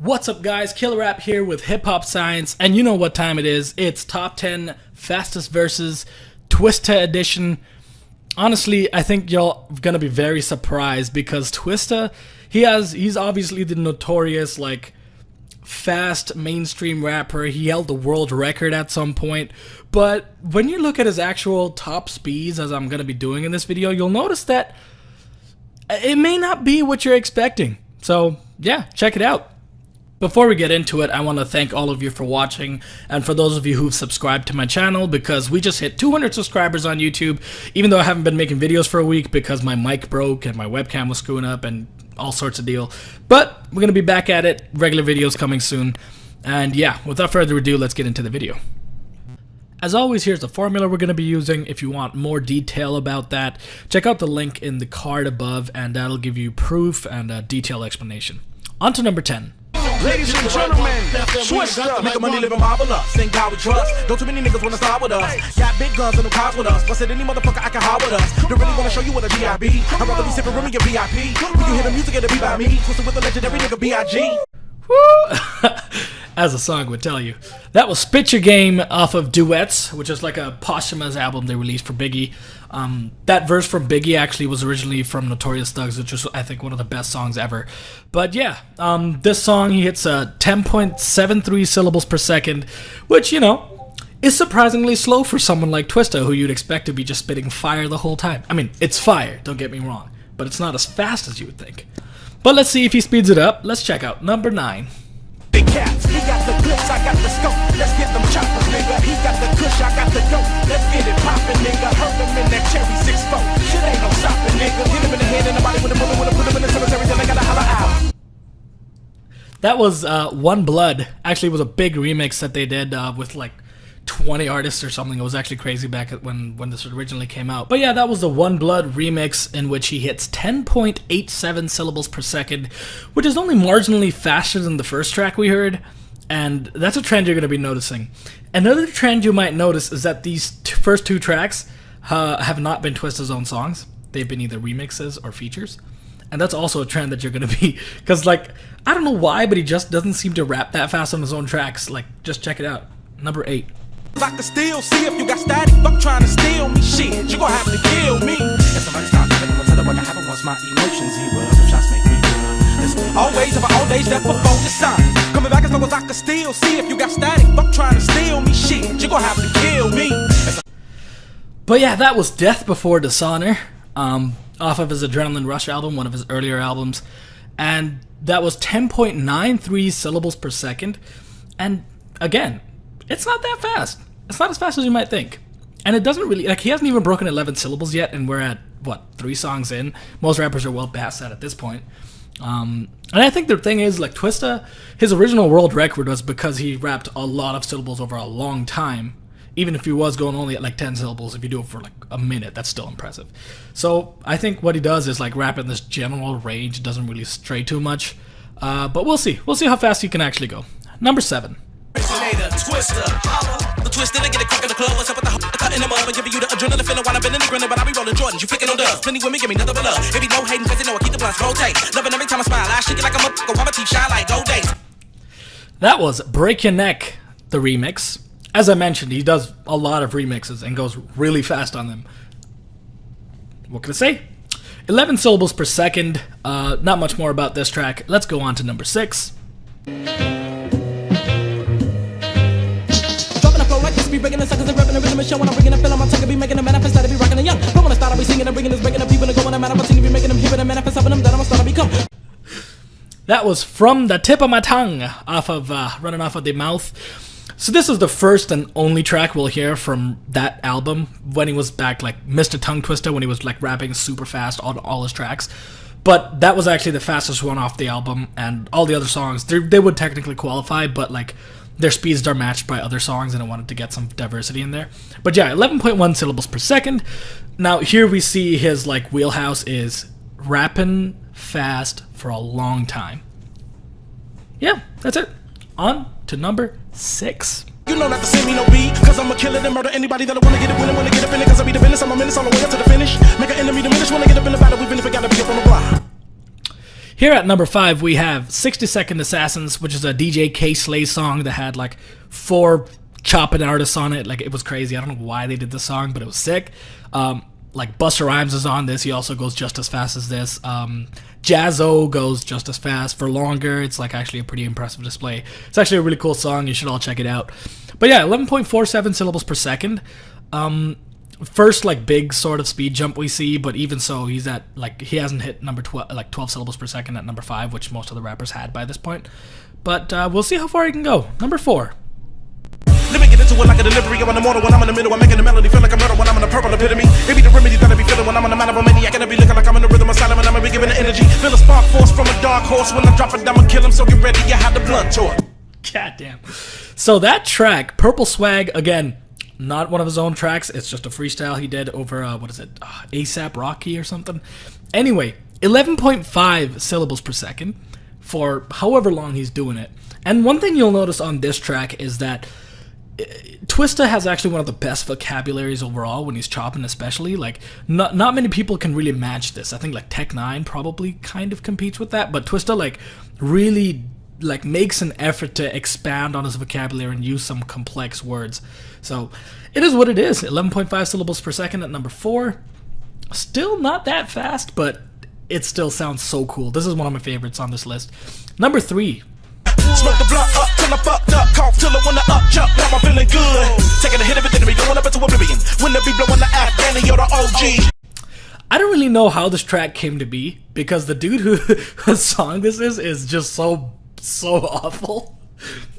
What's up, guys? Killer Rap here with Hip Hop Science, and you know what time it is. It's Top 10 Fastest Verses, Twista edition. Honestly, I think y'all are gonna be very surprised because Twista, he's obviously the notorious, fast mainstream rapper. He held the world record at some point, but when you look at his actual top speeds, as I'm gonna be doing in this video, you'll notice that it may not be what you're expecting. So yeah, check it out. Before we get into it, I want to thank all of you for watching, and for those of you who've subscribed to my channel, because we just hit 200 subscribers on YouTube, even though I haven't been making videos for a week because my mic broke and my webcam was screwing up and all sorts of deal. But we're going to be back at it, regular videos coming soon, and yeah, without further ado, let's get into the video. As always, here's the formula we're going to be using. If you want more detail about that, check out the link in the card above, and that'll give you proof and a detailed explanation. On to number 10. Ladies and gentlemen, Twista, making money living marvelous. Thank God we trust. Don't too many niggas wanna start with us. Got big guns and no cars with us. Busted any motherfucker I can hide with us. Don't really wanna show you what a G.I.B. I'd rather be sipping room in your VIP. When you hear the music, it'll be by me. Twisted with the legendary nigga B.I.G. Woo! As the song would tell you. That was Spit Your Game off of Duets, which is like a posthumous album they released for Biggie. That verse from Biggie actually was originally from Notorious Thugs, which is, I think, one of the best songs ever. But yeah, this song, he hits 10.73 syllables per second, which, you know, is surprisingly slow for someone like Twista, who you'd expect to be just spitting fire the whole time. I mean, it's fire, don't get me wrong, but it's not as fast as you would think. But let's see if he speeds it up. Let's check out number 9. Big cats, he got the clips, I got the scope. Let's get them choppers, nigga. He got the kush, I got the dope. Let's get it poppin', nigga. Hurt him in that cherry 6-4. Shit ain't no stopping, nigga. Hit him in the head and the body with a bullet, put him in the cemetery, then I gotta holla out. That was One Blood. Actually, it was a big remix that they did with like 20 artists or something. It was actually crazy back when this originally came out. But yeah, that was the One Blood remix in which he hits 10.87 syllables per second, which is only marginally faster than the first track we heard, and that's a trend you're going to be noticing. Another trend you might notice is that these first two tracks have not been Twista's own songs. They've been either remixes or features, and that's also a trend that you're going to be, because like, I don't know why, but he just doesn't seem to rap that fast on his own tracks. Like, just check it out. Number 8. I can still see if you got static. Fuck trying to steal me. Shit, you gon' have to kill me. If somebody stop me, I'm gonna tell her what can happen once my emotions erupt. If shots make me good. Always of all days that before the sun. Coming back as long as I can still see if you got static. Fuck trying to steal me. Shit, you gon' have to kill me. But yeah, that was Death Before Dishonor, off of his Adrenaline Rush album, one of his earlier albums. And that was 10.93 syllables per second. And again, it's not that fast. It's not as fast as you might think. And it doesn't really, like, he hasn't even broken 11 syllables yet, and we're at, what, 3 songs in? Most rappers are well past that at this point. And I think the thing is, like, Twista, his original world record was because he rapped a lot of syllables over a long time. Even if he was going only at, like, 10 syllables, if you do it for, like, a minute, that's still impressive. So I think what he does is, like, rap in this general range, doesn't really stray too much. But we'll see. We'll see how fast he can actually go. Number 7. Twista, the Twista, they get it quick in the club. What's up with the cut in the mud? I'm giving you the adrenaline feeling while I've been in the grinning, but I be rolling Jordans. You picking on dubs. Plenty women give me nothing but love. Baby, no hating, cause they know I keep the blunts rotate. Loving every time I smile. I shake it like I'm up. Go on my teeth, shine like gold days. That was Break Your Neck, the remix. As I mentioned, he does a lot of remixes and goes really fast on them. What can I say? 11 syllables per second. Not much more about this track. Let's go on to number 6. Be breaking the suckers and rapping the rhythm and show when I'm bringing a feeling my tongue be making a manifest that I be rocking the young. But when I start I be singing and bringing this breaking the people and going to manifest and be making them hear it and manifest up in them that I'm start to become. That was From the Tip of My Tongue off of Running Off of the Mouth. So this is the first and only track we'll hear from that album when he was back like Mr. Tongue Twister, when he was like rapping super fast on all his tracks. But that was actually the fastest one off the album, and all the other songs they would technically qualify, but like their speeds are matched by other songs, and I wanted to get some diversity in there. But yeah, 11.1 syllables per second. Now here we see his like wheelhouse is rapping fast for a long time. Yeah, that's it. On to number 6. You know not to send me no beat, cause I'ma kill it and murder anybody that'll wanna get it, wanna get up in it, cause I be the business, I'm a menace on the way up to the finish. Make an enemy diminish, wanna get up in the battle, even if it gotta be up on the block. Here at number 5, we have 60-Second Assassins, which is a DJ K-Slay song that had like 4 chopping artists on it. Like, it was crazy. I don't know why they did the song, but it was sick. Like, Busta Rhymes is on this. He also goes just as fast as this. Jazzo goes just as fast for longer. It's like actually a pretty impressive display. It's actually a really cool song. You should all check it out. But yeah, 11.47 syllables per second. First like big sort of speed jump we see, but even so, he's at like, he hasn't hit number 12 syllables per second at number 5, which most of the rappers had by this point. But we'll see how far he can go. Number 4. Let me get into it like a delivery. I'm in the mortar when I'm in the middle. I'm making the melody feel like a murder when I'm in the purple epitome. It be the remedy that I be feeling when I'm in the mind of a maniac. And I be looking like I'm in the rhythm asylum and I'm be giving the energy. Feel a spark force from a dark horse. When I drop it, I'ma kill him. So get ready, you have the blunt to it. God damn. So that track, Purple Swag, again, not one of his own tracks. It's just a freestyle he did over, ASAP Rocky or something. Anyway, 11.5 syllables per second for however long he's doing it. And one thing you'll notice on this track is that Twista has actually one of the best vocabularies overall when he's chopping, especially. Like, not many people can really match this. I think like Tech 9 probably kind of competes with that, but Twista like really like makes an effort to expand on his vocabulary and use some complex words. So it is what it is. 11.5 syllables per second at number 4. Still not that fast, but it still sounds so cool. This is one of my favorites on this list. Number 3. Smoke the blunt up till I fucked up. Cough till I wanna up jump. Now I'm feeling good. Taking a hit of it, then we going up into oblivion. When the beat blowing the Afghani, you're the OG. I don't really know how this track came to be, because the dude whose song this is just so awful.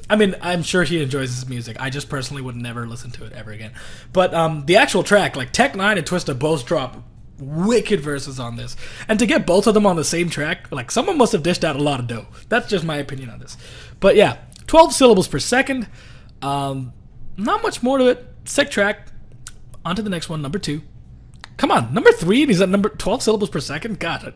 I mean, I'm sure he enjoys his music. I just personally would never listen to it ever again. But the actual track, like Tech 9 and Twista both drop wicked verses on this. And to get both of them on the same track, like someone must have dished out a lot of dough. That's just my opinion on this. But yeah, 12 syllables per second. Not much more to it. Sick track. On to the next one, number 2. Come on, number 3 and he's at number 12 syllables per second? God,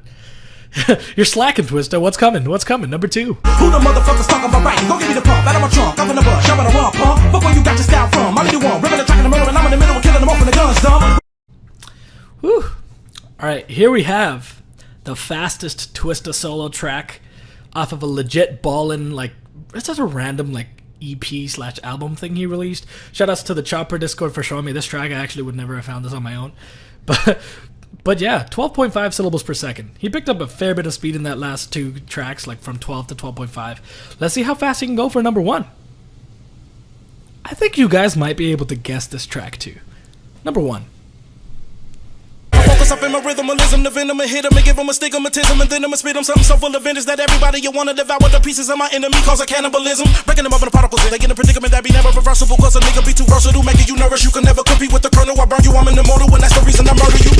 you're slacking, Twista. What's coming? What's coming? Number 2. Who the motherfuckers talking about right? Go give me the pump, out of my trunk, up in the bush, I'm in the rump, huh? Fuck where you got your style from. I'm the one, ripping the track in the middle, and I'm in the middle, killing them off when the guns dumb. Whew. Alright, here we have the fastest Twista solo track off of a legit ballin', like, it's just a random, like, EP/album thing he released. Shoutouts to the Chopper Discord for showing me this track. I actually would never have found this on my own. But yeah, 12.5 syllables per second. He picked up a fair bit of speed in that last 2 tracks, like from 12 to 12.5. Let's see how fast he can go for number 1. I think you guys might be able to guess this track too. Number 1. Focus up in my rhythmalism, the venom, and hit him and give him a stigmatism, and then I'ma spit him something so full of vengeance that everybody you wanna devour the pieces of my enemy cause a cannibalism. Breaking them up in the particles, they get in a predicament that be never reversible cause a nigga be too versatile, making you nervous. You can never compete with the colonel. I burn you, I'm in the mortal, and that's the reason I murder you.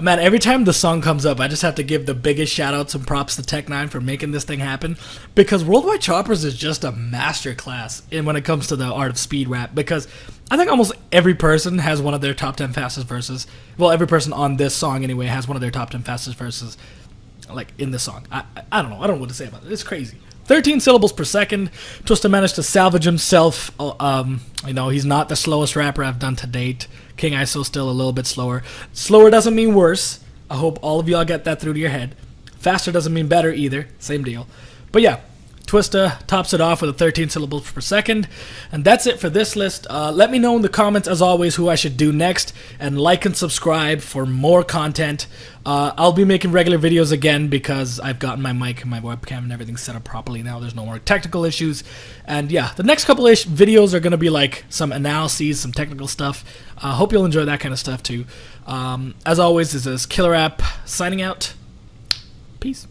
Man, every time the song comes up, I just have to give the biggest shout-outs and props to Tech 9 for making this thing happen, because Worldwide Choppers is just a masterclass when it comes to the art of speed rap, because I think almost every person has one of their top 10 fastest verses. Well, every person on this song, anyway, has one of their top 10 fastest verses, like, in this song. I don't know. I don't know what to say about it. It's crazy. 13 syllables per second. Twista managed to salvage himself. He's not the slowest rapper I've done to date. King ISO still a little bit slower. Slower doesn't mean worse. I hope all of y'all get that through to your head. Faster doesn't mean better either. Same deal. But yeah, Twista tops it off with a 13 syllables per second. And that's it for this list. Let me know in the comments, as always, who I should do next. And like and subscribe for more content. I'll be making regular videos again because I've gotten my mic and my webcam and everything set up properly now. There's no more technical issues. And yeah, the next couple videos are going to be like some analyses, some technical stuff. Hope you'll enjoy that kind of stuff too. As always, this is Killer App signing out. Peace.